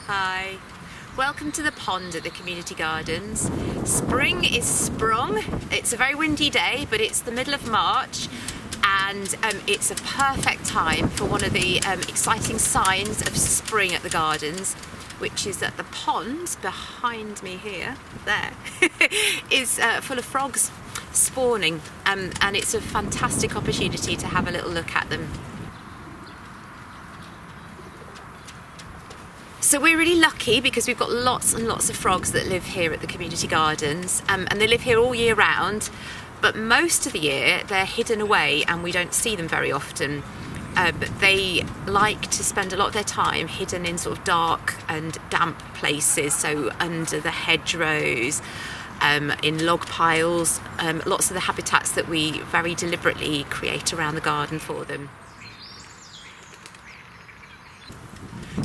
Hi, welcome to the pond at the community gardens. Spring is sprung. It's a very windy day, but it's the middle of March and it's a perfect time for one of the exciting signs of spring at the gardens, which is that the pond behind me here, there, is full of frogs spawning, and it's a fantastic opportunity to have a little look at them. So we're really lucky because we've got lots and lots of frogs that live here at the community gardens, and they live here all year round, but most of the year they're hidden away and we don't see them very often. But they like to spend a lot of their time hidden in sort of dark and damp places, so under the hedgerows, in log piles, lots of the habitats that we very deliberately create around the garden for them.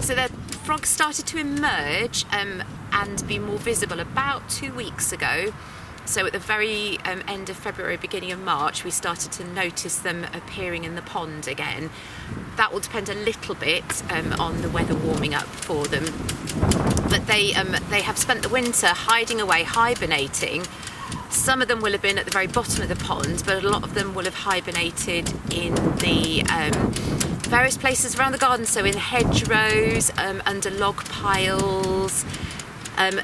So the frogs started to emerge and be more visible about 2 weeks ago. So at the very end of February, beginning of March, we started to notice them appearing in the pond again. That will depend a little bit on the weather warming up for them. But they have spent the winter hiding away, hibernating. Some of them will have been at the very bottom of the pond, but a lot of them will have hibernated in the various places around the garden, so in hedgerows, under log piles,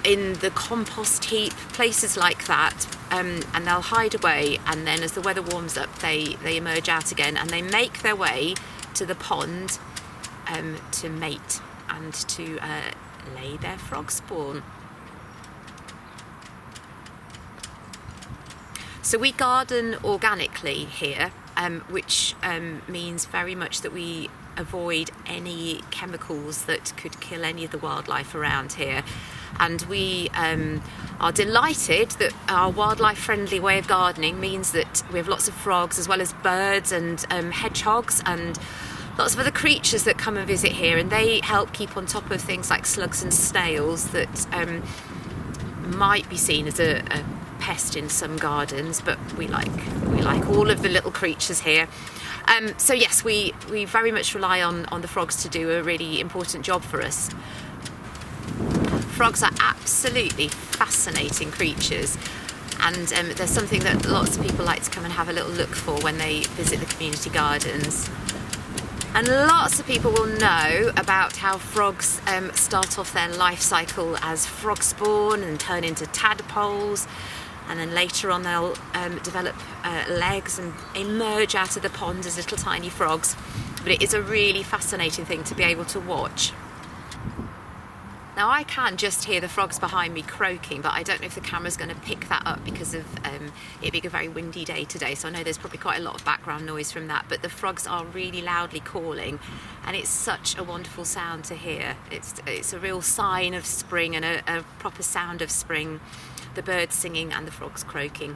in the compost heap, places like that, and they'll hide away, and then as the weather warms up they emerge out again and they make their way to the pond to mate and to lay their frog spawn. So we garden organically here, which means very much that we avoid any chemicals that could kill any of the wildlife around here. And we are delighted that our wildlife friendly way of gardening means that we have lots of frogs as well as birds and hedgehogs and lots of other creatures that come and visit here, and they help keep on top of things like slugs and snails that might be seen as a pest in some gardens, but we like all of the little creatures here. So yes, we very much rely on the frogs to do a really important job for us. Frogs are absolutely fascinating creatures, and there's something that lots of people like to come and have a little look for when they visit the community gardens. And lots of people will know about how frogs start off their life cycle as frog spawn and turn into tadpoles, and then later on they'll develop legs and emerge out of the pond as little tiny frogs. But it is a really fascinating thing to be able to watch. Now I can just hear the frogs behind me croaking, but I don't know if the camera's going to pick that up because of it being a very windy day today, so I know there's probably quite a lot of background noise from that, but the frogs are really loudly calling and it's such a wonderful sound to hear. It's a real sign of spring and a proper sound of spring, the birds singing and the frogs croaking.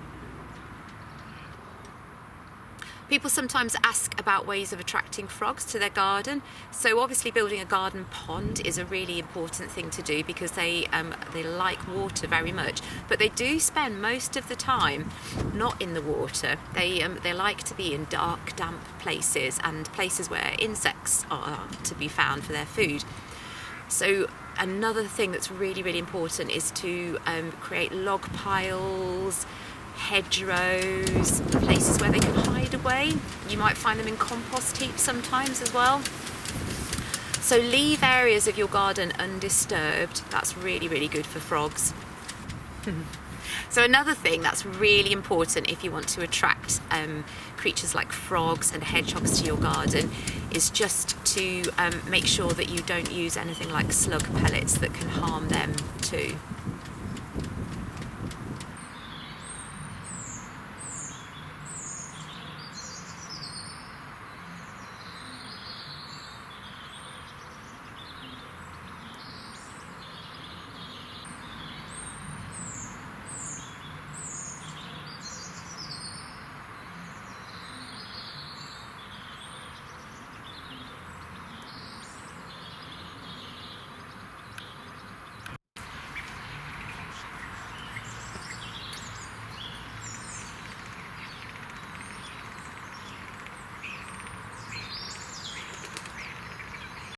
People sometimes ask about ways of attracting frogs to their garden. So obviously building a garden pond is a really important thing to do because they like water very much, but they do spend most of the time not in the water. They like to be in dark, damp places and places where insects are to be found for their food. So another thing that's really, really important is to create log piles, hedgerows, places where they can hide away. You might find them in compost heaps sometimes as well. So leave areas of your garden undisturbed. That's really, really good for frogs. So another thing that's really important if you want to attract creatures like frogs and hedgehogs to your garden is just to make sure that you don't use anything like slug pellets that can harm them too.